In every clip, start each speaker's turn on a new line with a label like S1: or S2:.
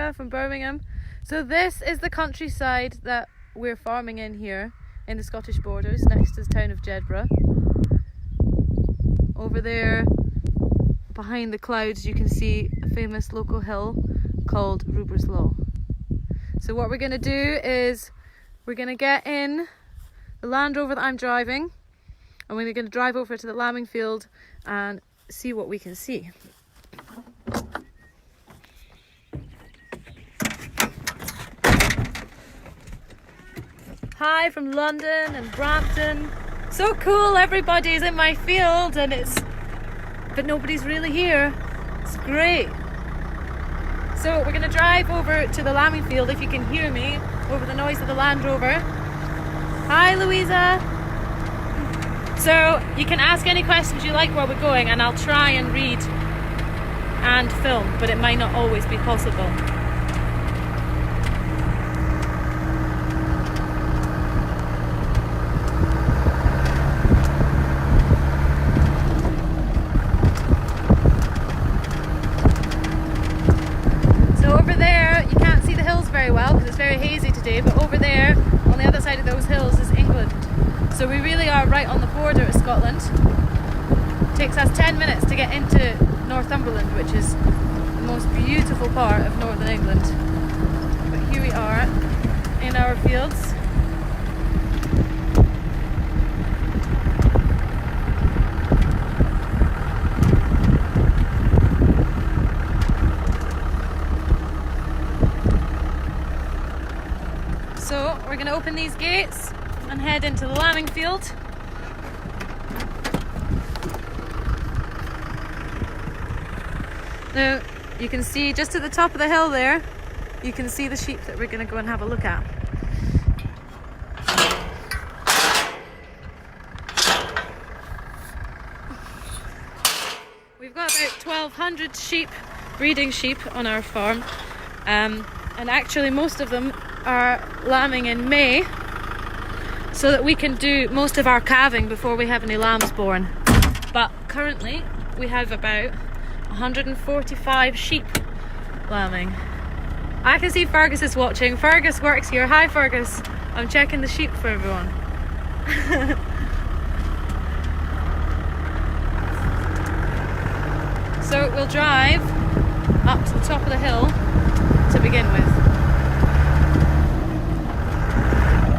S1: Louisa from Birmingham. So this is the countryside that we're farming in here in the Scottish borders, next to the town of Jedburgh. Over there behind the clouds you can see a famous local hill called Ruber's Law. So what we're going to do is we're going to get in the Land Rover that I'm driving, and we're going to drive over to the lambing field and see what we can see. Hi from London and Brampton. So cool, everybody's in my field but nobody's really here. It's great. So we're going to drive over to the lambing field, if you can hear me over the noise of the Land Rover. Hi Louisa. So you can ask any questions you like while we're going, and I'll try and read and film, but it might not always be possible. Very well because it's very hazy today, but over there on the other side of those hills is England. So we really are right on the border of Scotland. It takes us 10 minutes to get into Northumberland, which is the most beautiful part of northern England. But here we are in our fields. So we're going to open these gates and head into the lambing field. Now you can see just at the top of the hill there, you can see the sheep that we're going to go and have a look at. We've got about 1,200 sheep, breeding sheep on our farm, and actually most of them are lambing in May, so that we can do most of our calving before we have any lambs born. But currently we have about 145 sheep lambing. I can see Fergus is watching. Fergus works here. Hi Fergus. I'm checking the sheep for everyone. So we'll drive up to the top of the hill to begin with.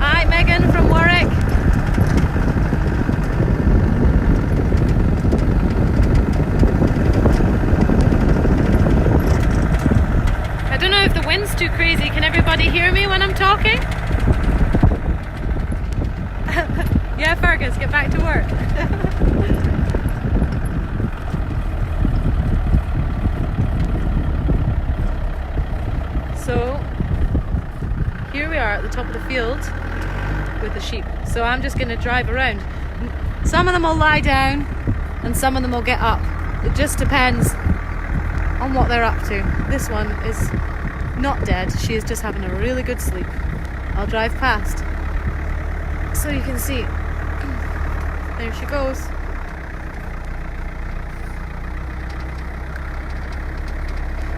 S1: Hi, Megan from Warwick. I don't know if the wind's too crazy. Can everybody hear me when I'm talking? Yeah, Fergus, get back to work. So, here we are at the top of the field with the sheep. So I'm just going to drive around. Some of them will lie down and some of them will get up. It just depends on what they're up to. This one is not dead. She is just having a really good sleep. I'll drive past so you can see. There she goes.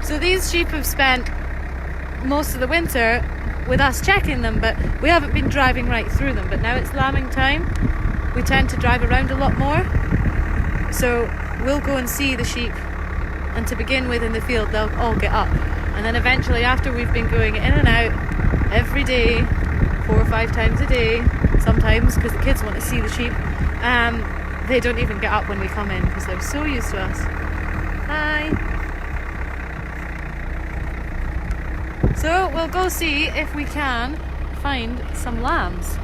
S1: So these sheep have spent most of the winter with us checking them, but we haven't been driving right through them. But now it's lambing time, we tend to drive around a lot more, so we'll go and see the sheep, and to begin with in the field they'll all get up, and then eventually, after we've been going in and out every day 4 or 5 times a day sometimes, because the kids want to see the sheep, they don't even get up when we come in because they're so used to us. Hi. So we'll go see if we can find some lambs.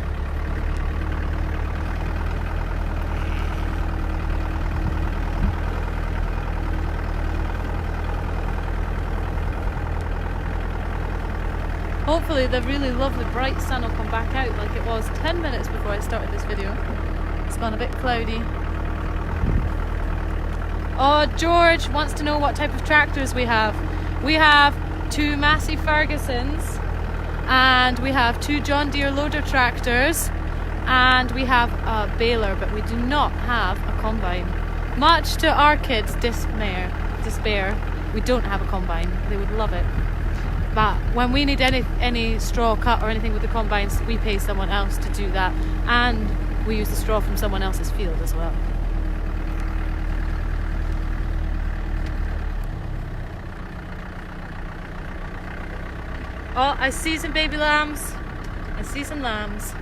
S1: Hopefully the really lovely bright sun will come back out like it was 10 minutes before I started this video. It's gone a bit cloudy. Oh, George wants to know what type of tractors we have. We have 2 Massey Fergusons, and we have 2 John Deere loader tractors, and we have a baler, but we do not have a combine. Much to our kids' despair, we don't have a combine. They would love it. But when we need any straw cut or anything with the combines, we pay someone else to do that, and we use the straw from someone else's field as well. Oh, I see some baby lambs. I see some lambs.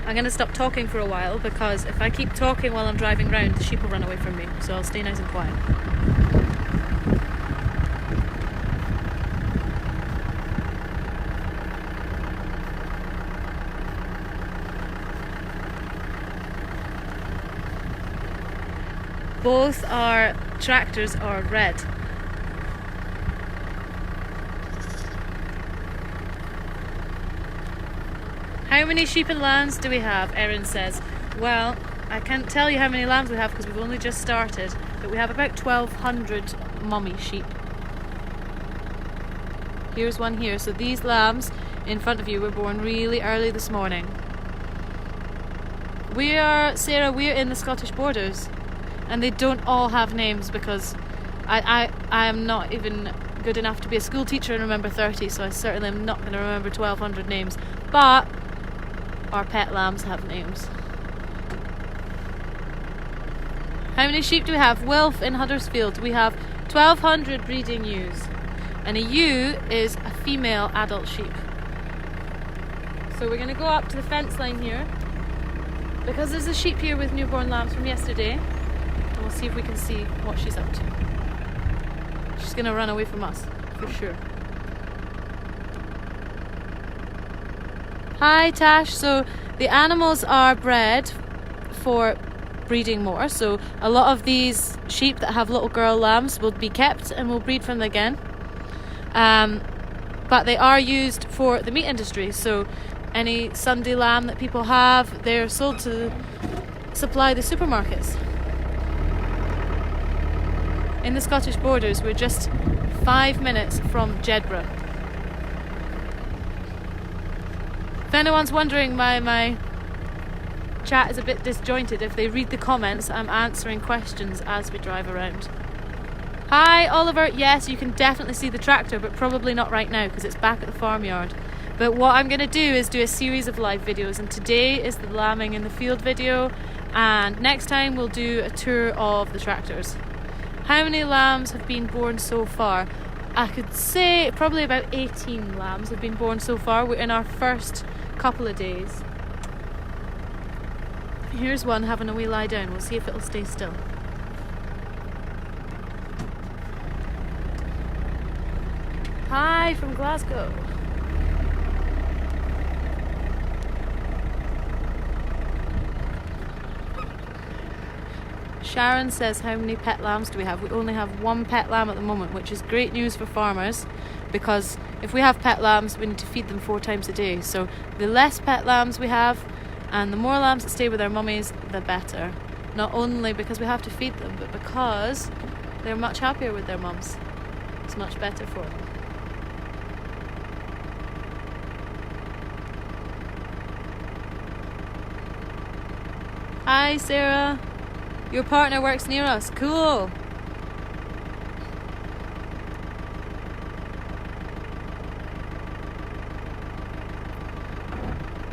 S1: I'm going to stop talking for a while, because if I keep talking while I'm driving round, the sheep will run away from me. So I'll stay nice and quiet. Both our tractors are red. How many sheep and lambs do we have? Erin says. Well, I can't tell you how many lambs we have because we've only just started, but we have about 1,200 mummy sheep. Here's one here. So these lambs in front of you were born really early this morning. Sarah, we're in the Scottish borders, and they don't all have names because I am not even good enough to be a school teacher and remember 30, so I certainly am not going to remember 1,200 names. But our pet lambs have names. How many sheep do we have? Wilf in Huddersfield. We have 1,200 breeding ewes, and a ewe is a female adult sheep. So we're going to go up to the fence line here, because there's a sheep here with newborn lambs from yesterday, and we'll see if we can see what she's up to. She's going to run away from us, for sure. Hi Tash. So the animals are bred for breeding more. So a lot of these sheep that have little girl lambs will be kept and we'll breed from them again. But they are used for the meat industry. So any Sunday lamb that people have, they're sold to supply the supermarkets. In the Scottish borders, we're just 5 minutes from Jedburgh. If anyone's wondering why my chat is a bit disjointed, if they read the comments, I'm answering questions as we drive around. Hi Oliver, yes, you can definitely see the tractor, but probably not right now because it's back at the farmyard. But what I'm going to do is do a series of live videos, and today is the lambing in the field video, and next time we'll do a tour of the tractors. How many lambs have been born so far? I could say probably about 18 lambs have been born so far. We're in our first couple of days. Here's one having a wee lie down. We'll see if it'll stay still. Hi from Glasgow. Sharon says, how many pet lambs do we have? We only have one pet lamb at the moment, which is great news for farmers, because if we have pet lambs, we need to feed them 4 times a day. So the less pet lambs we have, and the more lambs that stay with their mummies, the better. Not only because we have to feed them, but because they're much happier with their mums. It's much better for them. Hi Sarah. Your partner works near us. Cool.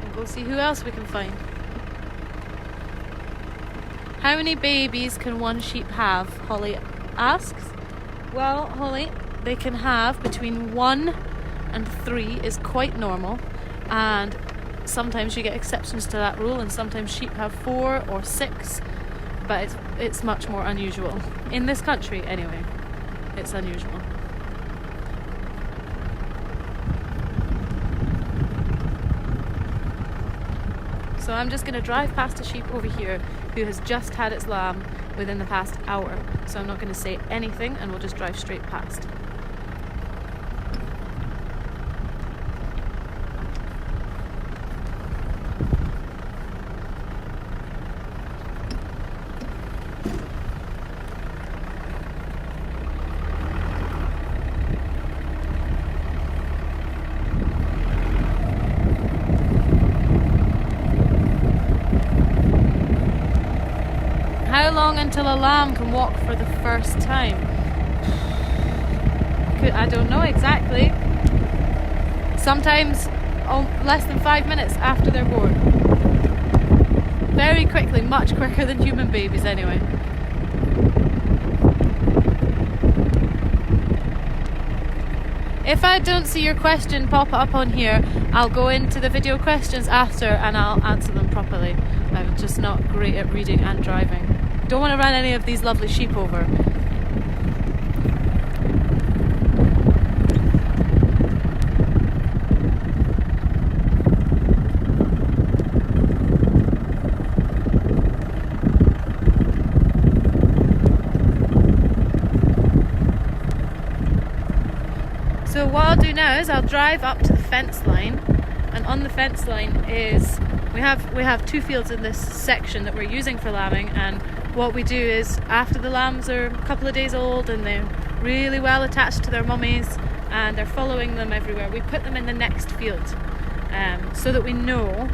S1: We'll go see who else we can find. How many babies can one sheep have? Holly asks. Well, Holly, they can have between 1 and 3 is quite normal, and sometimes you get exceptions to that rule, and sometimes sheep have 4 or 6. But it's much more unusual. In this country, anyway, it's unusual. So I'm just going to drive past a sheep over here who has just had its lamb within the past hour. So I'm not going to say anything, and we'll just drive straight past. How long until a lamb can walk for the first time? I don't know exactly. Sometimes less than 5 minutes after they're born. Very quickly, much quicker than human babies anyway. If I don't see your question pop up on here, I'll go into the video questions after and I'll answer them properly. I'm just not great at reading and driving. Don't want to run any of these lovely sheep over. So what I'll do now is I'll drive up to the fence line, and on the fence line is we have 2 fields in this section that we're using for lambing, and what we do is after the lambs are a couple of days old and they're really well attached to their mummies and they're following them everywhere, we put them in the next field so that we know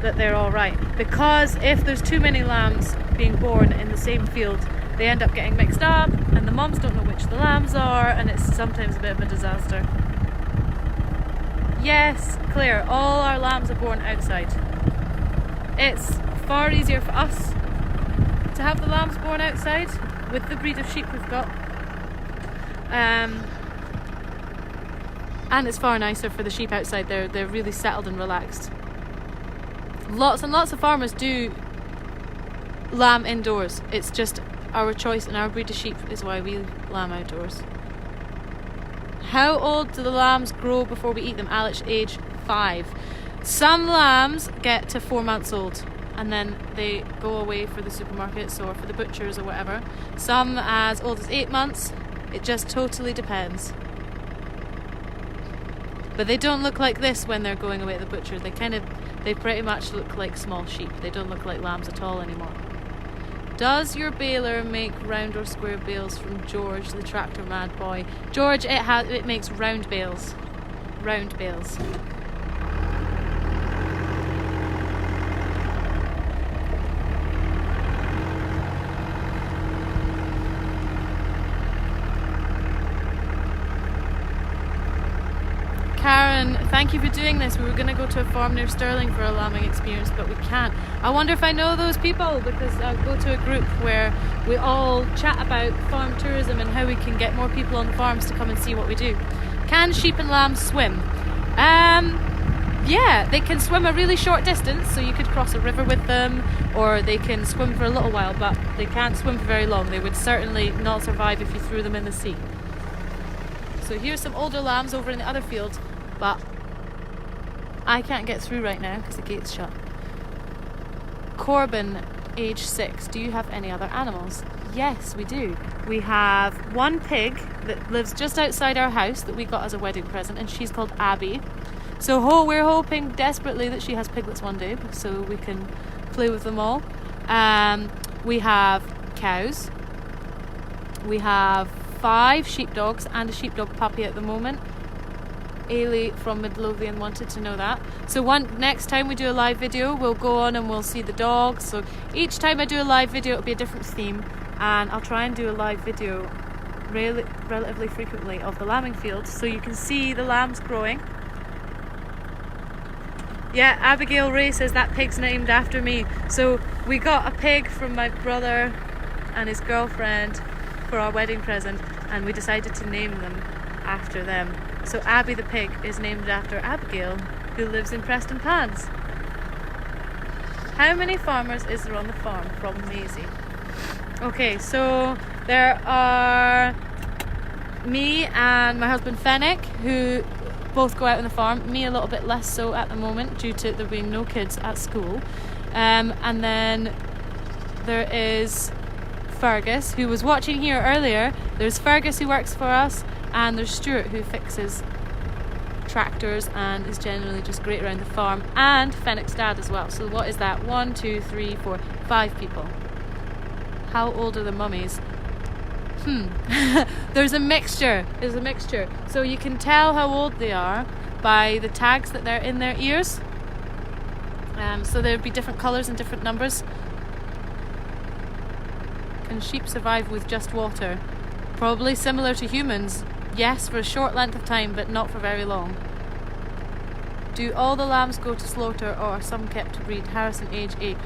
S1: that they're all right, because if there's too many lambs being born in the same field, they end up getting mixed up and the mums don't know which the lambs are, and it's sometimes a bit of a disaster. Yes, Claire, all our lambs are born outside. It's far easier for us to have the lambs born outside with the breed of sheep we've got. And it's far nicer for the sheep outside. They're really settled and relaxed. Lots and lots of farmers do lamb indoors. It's just our choice, and our breed of sheep is why we lamb outdoors. How old do the lambs grow before we eat them? Alex, age 5. Some lambs get to 4 months old and then they go away for the supermarkets or for the butchers or whatever. Some as old as 8 months. It just totally depends. But they don't look like this when they're going away to the butcher. They pretty much look like small sheep. They don't look like lambs at all anymore. Does your baler make round or square bales from George, the tractor mad boy? George, it makes round bales. Round bales. Karen, thank you for doing this. We were going to go to a farm near Stirling for a lambing experience, but we can't. I wonder if I know those people, because I'll go to a group where we all chat about farm tourism and how we can get more people on the farms to come and see what we do. Can sheep and lambs swim? Yeah, they can swim a really short distance, so you could cross a river with them, or they can swim for a little while, but they can't swim for very long. They would certainly not survive if you threw them in the sea. So here's some older lambs over in the other field, but I can't get through right now because the gate's shut. Corbin, age 6, do you have any other animals? Yes, we do. We have one pig that lives just outside our house that we got as a wedding present, and she's called Abby. So we're hoping desperately that she has piglets one day so we can play with them all. We have cows. We have 5 sheepdogs and a sheepdog puppy at the moment. Ailey from Midlothian wanted to know that. So next time we do a live video, we'll go on and we'll see the dogs. So each time I do a live video, it'll be a different theme, and I'll try and do a live video relatively frequently of the lambing field so you can see the lambs growing. Yeah, Abigail Ray says that pig's named after me. So we got a pig from my brother and his girlfriend for our wedding present, and we decided to name them after them. So Abby the pig is named after Abigail, who lives in Preston Pans. How many farmers is there on the farm? From Maisie. Okay, so there are me and my husband Fenwick, who both go out on the farm. Me a little bit less so at the moment due to there being no kids at school. And then there is Fergus, who was watching here earlier. There's Fergus, who works for us, and there's Stuart, who fixes tractors and is generally just great around the farm, and Fenwick's dad as well. So what is that? 1, 2, 3, 4, 5 people. How old are the mummies? There's a mixture. So you can tell how old they are by the tags that they're in their ears. So there'd be different colours and different numbers. Can sheep survive with just water? Probably similar to humans. Yes, for a short length of time, but not for very long. Do all the lambs go to slaughter or are some kept to breed? Harrison, age 8.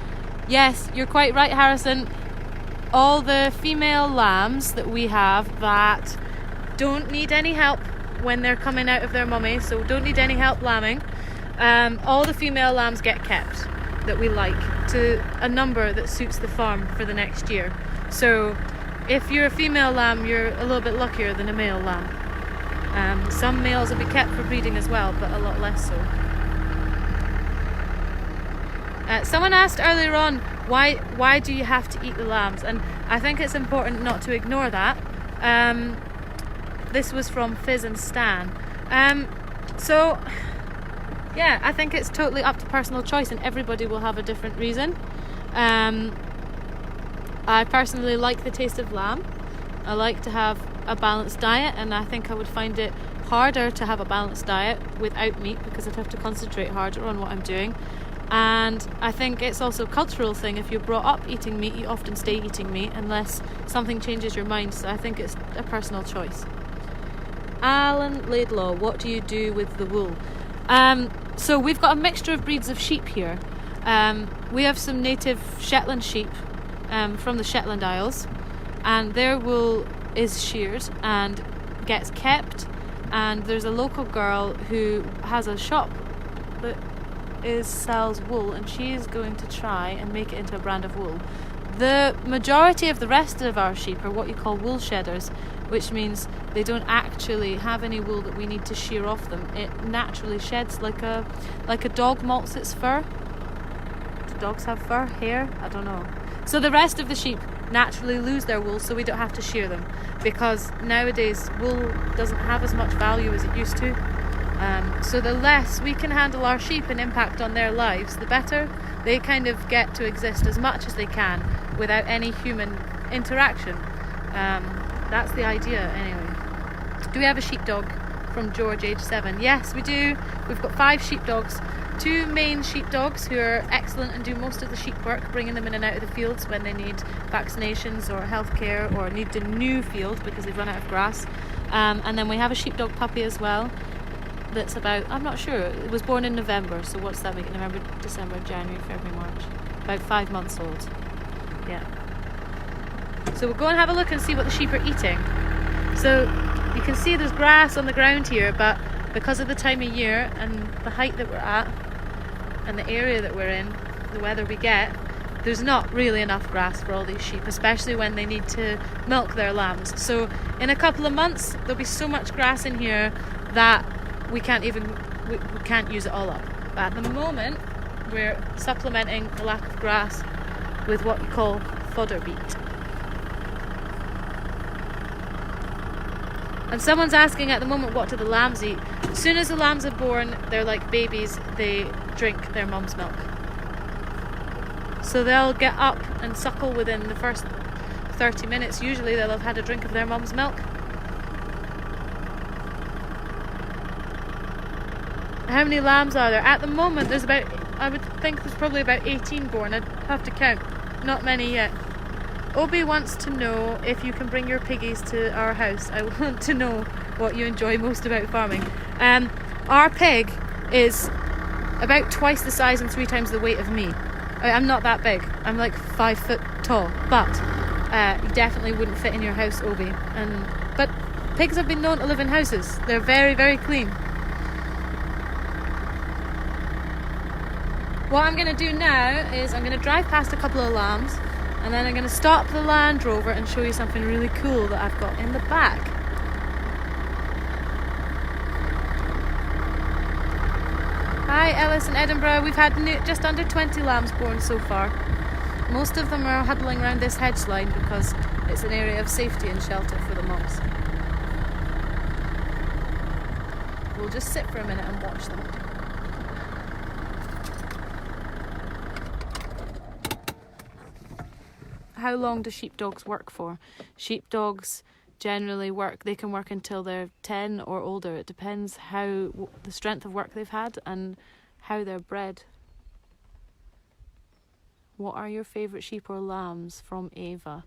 S1: Yes, you're quite right, Harrison. All the female lambs that we have that don't need any help when they're coming out of their mummy, so don't need any help lambing, all the female lambs get kept that we like to a number that suits the farm for the next year. So if you're a female lamb, you're a little bit luckier than a male lamb. Some males will be kept for breeding as well, but a lot less so. Someone asked earlier on, why do you have to eat the lambs? And I think it's important not to ignore that. This was from Fizz and Stan. So, yeah, I think it's totally up to personal choice, and everybody will have a different reason. I personally like the taste of lamb. I like to have a balanced diet, and I think I would find it harder to have a balanced diet without meat because I'd have to concentrate harder on what I'm doing. And I think it's also a cultural thing. If you're brought up eating meat, you often stay eating meat unless something changes your mind. So I think it's a personal choice. Alan Laidlaw, what do you do with the wool? So we've got a mixture of breeds of sheep here. We have some native Shetland sheep from the Shetland Isles, and their wool is sheared and gets kept. And there's a local girl who has a shop that sells wool, and she is going to try and make it into a brand of wool. The majority of the rest of our sheep are what you call wool shedders, which means they don't actually have any wool that we need to shear off them. It naturally sheds like a dog molts its fur. Do dogs have fur? Hair? I don't know. So the rest of the sheep naturally lose their wool, so we don't have to shear them, because nowadays wool doesn't have as much value as it used to. So the less we can handle our sheep and impact on their lives, the better. They kind of get to exist as much as they can without any human interaction. That's the idea anyway. Do we have a sheepdog? From George, age 7. Yes, we do. We've got 5 sheepdogs. 2 main sheepdogs who are excellent and do most of the sheep work, bringing them in and out of the fields when they need vaccinations or healthcare or need a new field because they've run out of grass. And then we have a sheepdog puppy as well. That's about, I'm not sure, it was born in November, so what's that make? November, December, January, February, March. About 5 months old. Yeah. So we'll go and have a look and see what the sheep are eating. So you can see there's grass on the ground here, but because of the time of year and the height that we're at and the area that we're in, the weather we get, there's not really enough grass for all these sheep, especially when they need to milk their lambs. So in a couple of months there'll be so much grass in here that we can't use it all up. But at the moment we're supplementing the lack of grass with what we call fodder beet. And someone's asking at the moment, what do the lambs eat? As soon as the lambs are born, they're like babies, they drink their mum's milk. So they'll get up and suckle within the first 30 minutes. Usually they'll have had a drink of their mum's milk. How many lambs are there? At the moment there's about, I would think there's probably about 18 born. I'd have to count. Not many yet. Obi wants to know if you can bring your piggies to our house. I want to know what you enjoy most about farming. Our pig is about twice the size and 3 times the weight of me. I'm not that big. I'm like 5 foot tall, but you definitely wouldn't fit in your house, Obi. But pigs have been known to live in houses. They're very, very clean. What I'm going to do now is I'm going to drive past a couple of lambs, and then I'm going to stop the Land Rover and show you something really cool that I've got in the back. Hi Ellis in Edinburgh. We've had just under 20 lambs born so far. Most of them are huddling around this hedge line because it's an area of safety and shelter for the mums. We'll just sit for a minute and watch them. How long do sheepdogs work for? Sheepdogs generally they can work until they're 10 or older. It depends how the strength of work they've had and how they're bred. What are your favourite sheep or lambs? From Ava.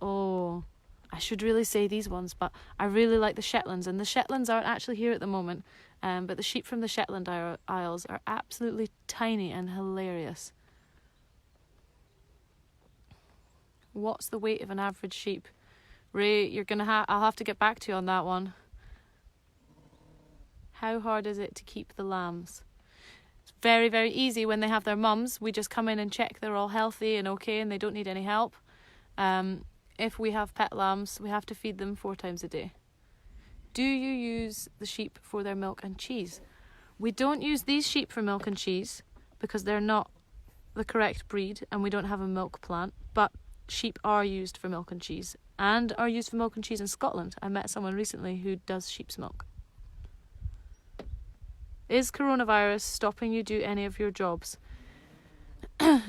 S1: Oh, I should really say these ones, but I really like the Shetlands, and the Shetlands aren't actually here at the moment, but the sheep from the Shetland Isles are absolutely tiny and hilarious. What's the weight of an average sheep? Ray, I'll have to get back to you on that one. How hard is it to keep the lambs? It's very, very easy when they have their mums. We just come in and check they're all healthy and okay and they don't need any help. If we have pet lambs, we have to feed them 4 times a day. Do you use the sheep for their milk and cheese? We don't use these sheep for milk and cheese because they're not the correct breed and we don't have a milk plant, but sheep are used for milk and cheese and are used for milk and cheese in Scotland. I met someone recently who does sheep's milk. Is coronavirus stopping you do any of your jobs?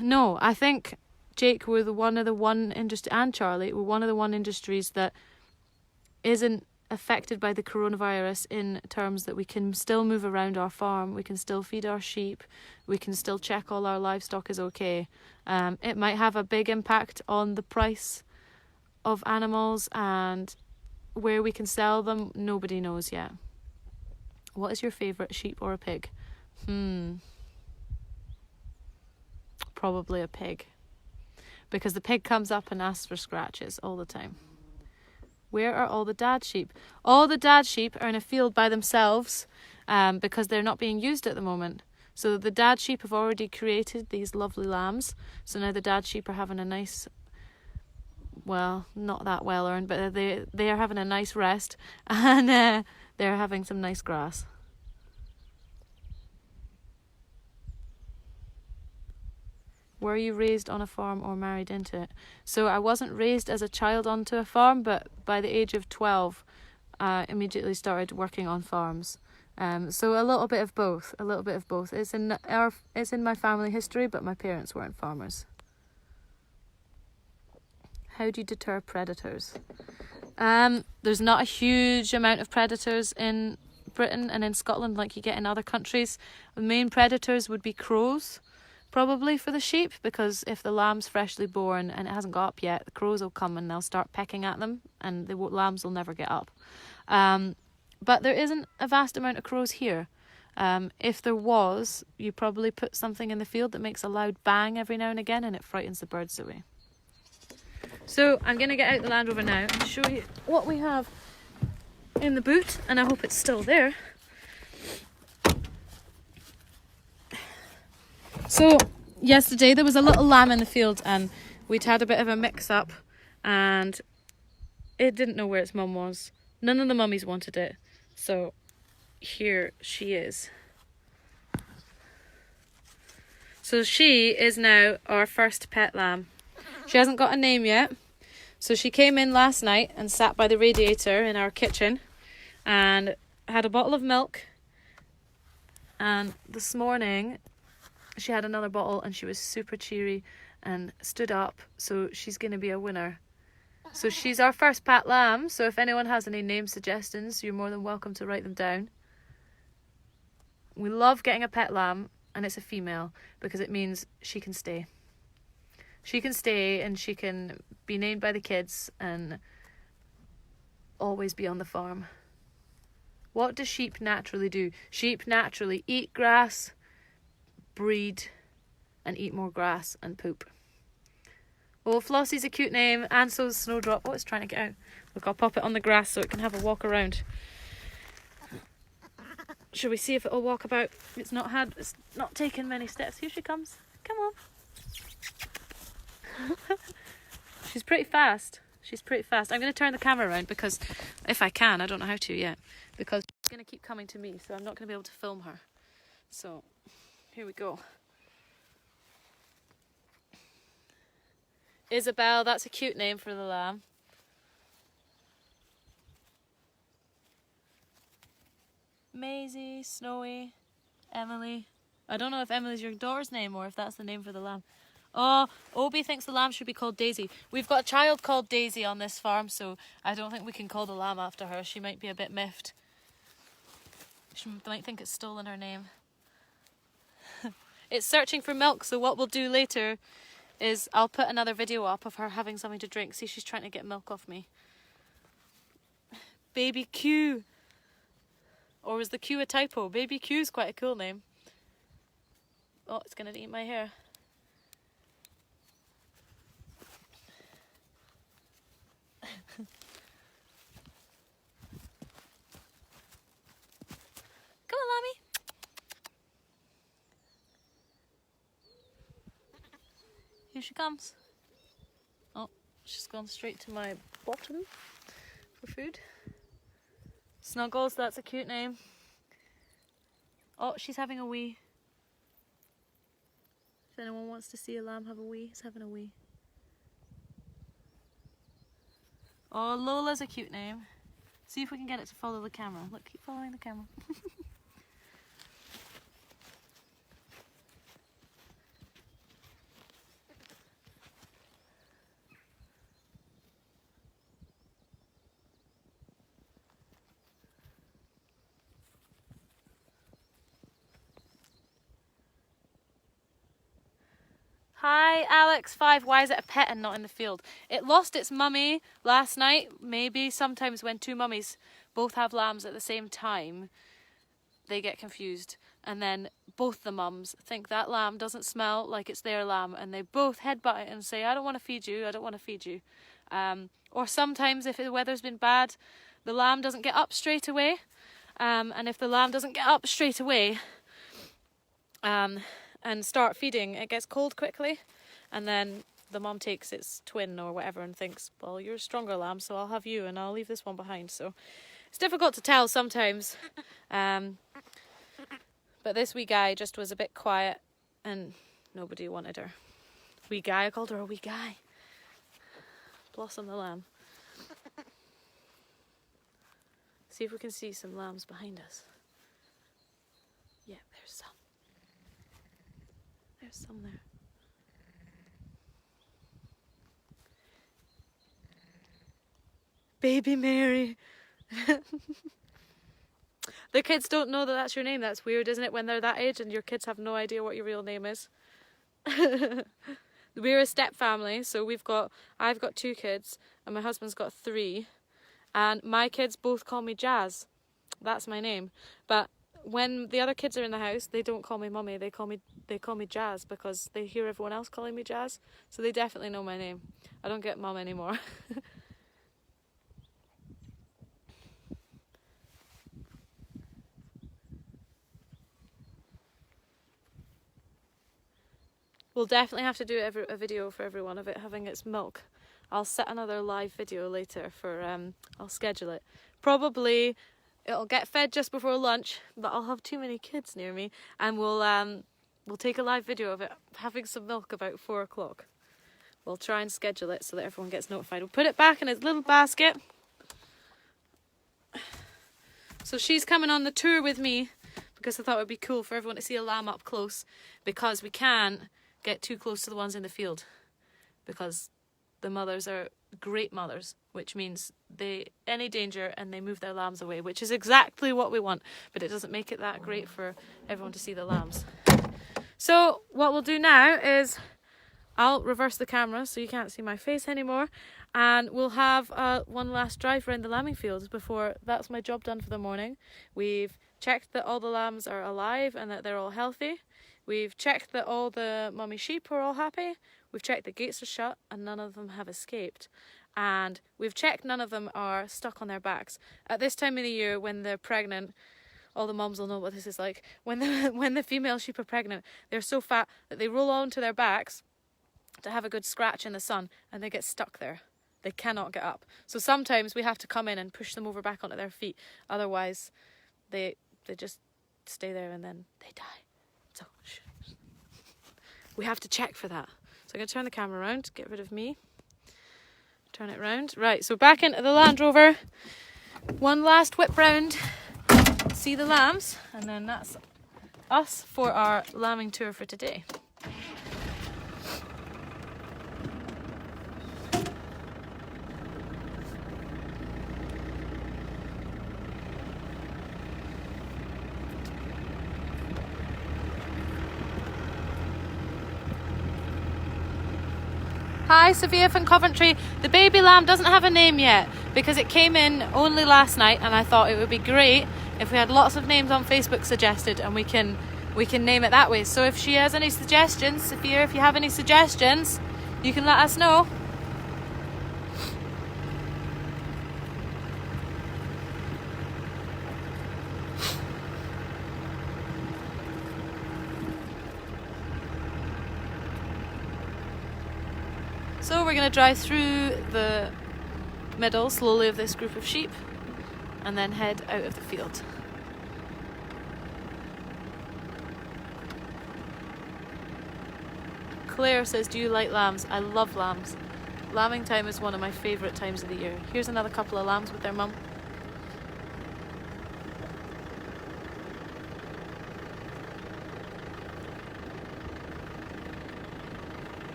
S1: No, I think, Jake, we're one of the one industry, and Charlie, we're one of the one industries that isn't affected by the coronavirus in terms that we can still move around our farm, we can still feed our sheep, we can still check all our livestock is okay. It might have a big impact on the price of animals and where we can sell them, nobody knows yet. What is your favourite, sheep or a pig? Probably a pig. Because the pig comes up and asks for scratches all the time. Where are all the dad sheep? All the dad sheep are in a field by themselves because they're not being used at the moment. So the dad sheep have already created these lovely lambs. So now the dad sheep are having a nice, well, not that well earned, but they are having a nice rest and they're having some nice grass. Were you raised on a farm or married into it? So I wasn't raised as a child onto a farm, but by the age of 12, I immediately started working on farms. So a little bit of both. It's in my family history, but my parents weren't farmers. How do you deter predators? There's not a huge amount of predators in Britain and in Scotland like you get in other countries. The main predators would be crows, probably for the sheep, because if the lamb's freshly born and it hasn't got up yet, the crows will come and they'll start pecking at them and the lambs will never get up. But there isn't a vast amount of crows here. If there was, you probably put something in the field that makes a loud bang every now and again and it frightens the birds away. So I'm going to get out the Land Rover now and show you what we have in the boot, and I hope it's still there. So yesterday there was a little lamb in the field and we'd had a bit of a mix up and it didn't know where its mum was. None of the mummies wanted it. So here she is. So she is now our first pet lamb. She hasn't got a name yet. So she came in last night and sat by the radiator in our kitchen and had a bottle of milk. And this morning she had another bottle and she was super cheery and stood up. So she's going to be a winner. So she's our first pet lamb. So if anyone has any name suggestions, you're more than welcome to write them down. We love getting a pet lamb, and it's a female because it means she can stay. She can stay and she can be named by the kids and always be on the farm. What do sheep naturally do? Sheep naturally eat grass, breed, and eat more grass and poop. Oh, Flossie's a cute name, and so's Snowdrop. Oh, it's trying to get out. Look, I'll pop it on the grass so it can have a walk around. Shall we see if it'll walk about? It's not taken many steps. Here she comes. Come on. She's pretty fast. I'm going to turn the camera around because if I can, I don't know how to yet, because she's going to keep coming to me, so I'm not going to be able to film her. So here we go. Isabel, that's a cute name for the lamb. Maisie, Snowy, Emily. I don't know if Emily's your daughter's name or if that's the name for the lamb. Oh, Obi thinks the lamb should be called Daisy. We've got a child called Daisy on this farm, so I don't think we can call the lamb after her. She might be a bit miffed. She might think it's stolen her name. It's searching for milk, so what we'll do later is I'll put another video up of her having something to drink. See, she's trying to get milk off me. Baby Q. Or was the Q a typo? Baby Q is quite a cool name. Oh, it's going to eat my hair. Come on, Lammy. Here she comes. Oh, she's gone straight to my bottom for food. Snuggles, that's a cute name. Oh, she's having a wee. If anyone wants to see a lamb have a wee, it's having a wee. Oh, Lola's a cute name. See if we can get it to follow the camera. Look, keep following the camera. Hi, Alex5. Why is it a pet and not in the field? It lost its mummy last night. Maybe sometimes when two mummies both have lambs at the same time, they get confused. And then both the mums think that lamb doesn't smell like it's their lamb. And they both headbutt it and say, I don't want to feed you, I don't want to feed you. Or sometimes if the weather's been bad, the lamb doesn't get up straight away. And if the lamb doesn't get up straight away, and start feeding, it gets cold quickly, and then the mom takes its twin or whatever and thinks, well, you're a stronger lamb, so I'll have you and I'll leave this one behind. So it's difficult to tell sometimes. But this wee guy just was a bit quiet and nobody wanted her. Wee guy, I called her a wee guy. Blossom the lamb. See if we can see some lambs behind us. Yeah, there's some. There's some there. Baby Mary. The kids don't know that that's your name. That's weird, isn't it? When they're that age and your kids have no idea what your real name is. We're a step family, so I've got 2 kids and my husband's got 3. And my kids both call me Jazz. That's my name. But when the other kids are in the house, they don't call me mummy, they call me Jazz because they hear everyone else calling me Jazz. So they definitely know my name. I don't get mum anymore. We'll definitely have to do a video for everyone of it having its milk. I'll set another live video later for, I'll schedule it. Probably it'll get fed just before lunch, but I'll have too many kids near me, and we'll take a live video of it having some milk about 4 o'clock. We'll try and schedule it so that everyone gets notified. We'll put it back in its little basket. So she's coming on the tour with me because I thought it would be cool for everyone to see a lamb up close, because we can't get too close to the ones in the field because the mothers are great mothers, which means any danger and they move their lambs away, which is exactly what we want, but it doesn't make it that great for everyone to see the lambs. So what we'll do now is I'll reverse the camera so you can't see my face anymore, and we'll have one last drive around the lambing fields before that's my job done for the morning. We've checked that all the lambs are alive and that they're all healthy. We've checked that all the mummy sheep are all happy. We've checked the gates are shut and none of them have escaped. And we've checked none of them are stuck on their backs. At this time of the year when they're pregnant, all the mums will know what this is like. When the female sheep are pregnant, they're so fat that they roll onto their backs to have a good scratch in the sun and they get stuck there. They cannot get up. So sometimes we have to come in and push them over back onto their feet. Otherwise, they just stay there and then they die. So we have to check for that. So I'm going to turn the camera around, get rid of me. Turn it round. Right, so back into the Land Rover. One last whip round. See the lambs. And then that's us for our lambing tour for today. Hi, Sophia from Coventry. The baby lamb doesn't have a name yet because it came in only last night, and I thought it would be great if we had lots of names on Facebook suggested, and we can name it that way. So if she has any suggestions, Sophia, if you have any suggestions, you can let us know. So we're going to drive through the middle slowly of this group of sheep and then head out of the field. Claire says, do you like lambs? I love lambs. Lambing time is one of my favourite times of the year. Here's another couple of lambs with their mum.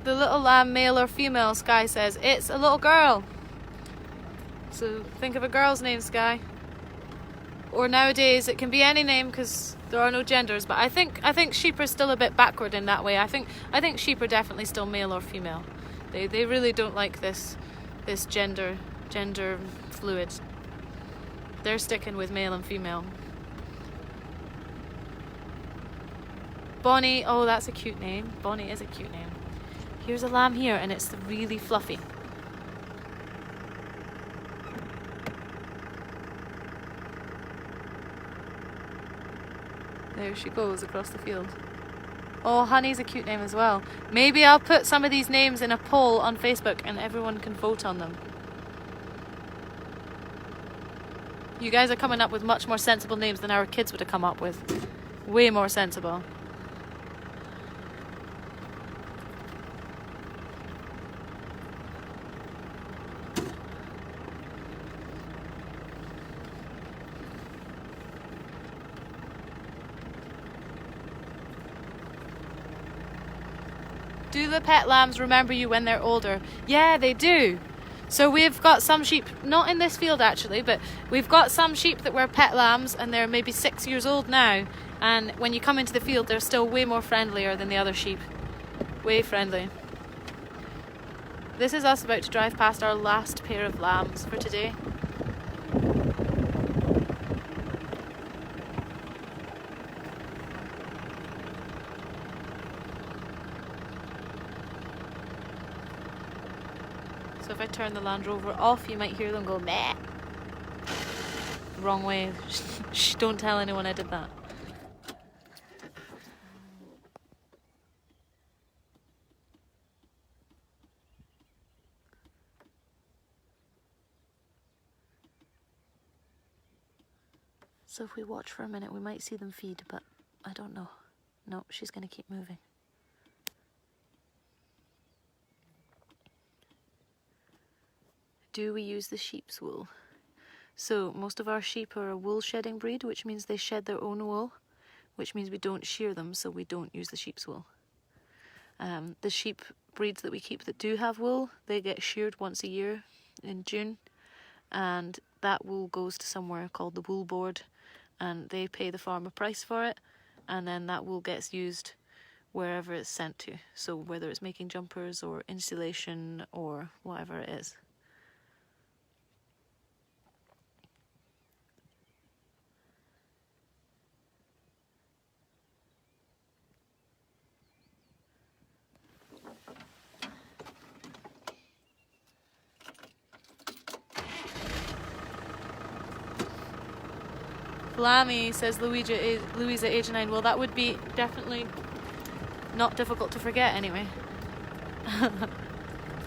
S1: The little lamb, male or female, Sky says. It's a little girl. So think of a girl's name, Sky. Or nowadays it can be any name because there are no genders. But I think sheep are still a bit backward in that way. I think sheep are definitely still male or female. They really don't like this gender fluid. They're sticking with male and female. Bonnie, oh, that's a cute name. Bonnie is a cute name. Here's a lamb here, and it's really fluffy. There she goes across the field. Oh, Honey's a cute name as well. Maybe I'll put some of these names in a poll on Facebook and everyone can vote on them. You guys are coming up with much more sensible names than our kids would have come up with. Way more sensible. Do the pet lambs remember you when they're older? Yeah, they do. So we've got some sheep, not in this field actually, but we've got some sheep that were pet lambs and they're maybe 6 years old now. And when you come into the field, they're still way more friendlier than the other sheep. Way friendly. This is us about to drive past our last pair of lambs for today. So if I turn the Land Rover off, you might hear them go meh. Wrong way. Shh, don't tell anyone I did that. So if we watch for a minute, we might see them feed, but I don't know. No, she's going to keep moving. Do we use the sheep's wool? So most of our sheep are a wool shedding breed, which means they shed their own wool, which means we don't shear them, so we don't use the sheep's wool. The sheep breeds that we keep that do have wool, they get sheared once a year in June, and that wool goes to somewhere called the Wool Board, and they pay the farm a price for it, and then that wool gets used wherever it's sent to. So whether it's making jumpers or insulation or whatever it is. Lammy, says Louisa, age 9. Well, that would be definitely not difficult to forget anyway.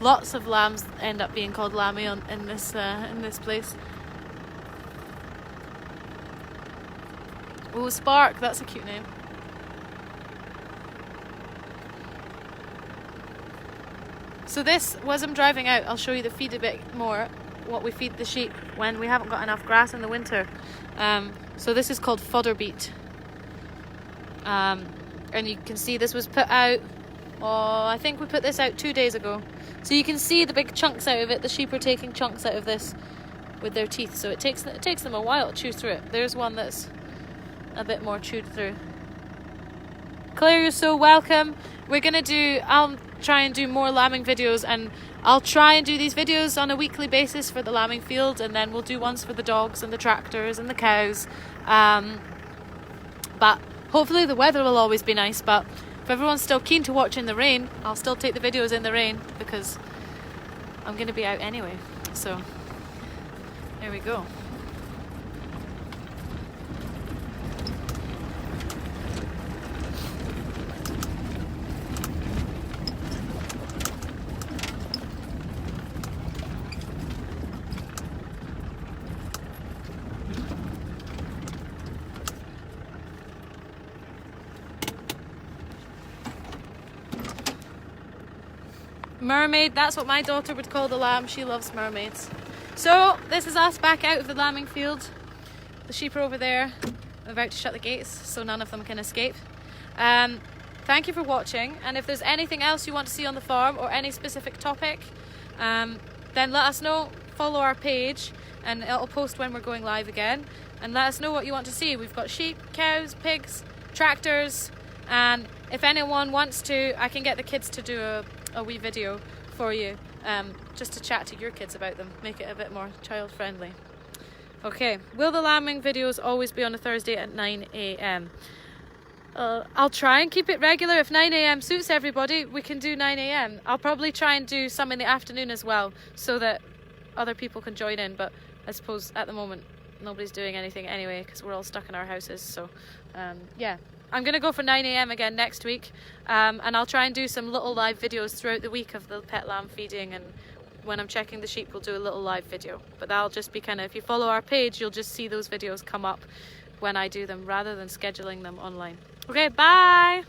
S1: Lots of lambs end up being called Lammy in this place. Oh, Spark, that's a cute name. So this, as I'm driving out, I'll show you the feed a bit more, what we feed the sheep when we haven't got enough grass in the winter. So this is called fodder beet. And you can see this was put out Oh, I think we put this out 2 days ago. So you can see the big chunks out of it. The sheep are taking chunks out of this with their teeth. So it takes them a while to chew through it. There's one that's a bit more chewed through. Claire, you're so welcome. I'll try and do more lambing videos, and I'll try and do these videos on a weekly basis for the lambing field, and then we'll do ones for the dogs and the tractors and the cows. But hopefully the weather will always be nice, but if everyone's still keen to watch in the rain, I'll still take the videos in the rain because I'm going to be out anyway. So there we go. Mermaid, that's what my daughter would call the lamb. She loves mermaids. So this is us back out of the lambing field. The sheep are over there. I'm about to shut the gates so none of them can escape. Thank you for watching, and if there's anything else you want to see on the farm or any specific topic, then let us know. Follow our page and it'll post when we're going live again, and let us know what you want to see. We've got sheep, cows, pigs, tractors, and if anyone wants to, I can get the kids to do a wee video for you, just to chat to your kids about them, make it a bit more child friendly. Okay, will the lambing videos always be on a Thursday at 9 AM? I'll try and keep it regular. If 9 AM suits everybody, we can do 9 AM. I'll probably try and do some in the afternoon as well, so that other people can join in, but I suppose at the moment nobody's doing anything anyway because we're all stuck in our houses. So yeah, I'm going to go for 9 AM again next week, and I'll try and do some little live videos throughout the week of the pet lamb feeding, and when I'm checking the sheep we'll do a little live video. But that'll just be kind of, if you follow our page you'll just see those videos come up when I do them rather than scheduling them online. Okay, bye!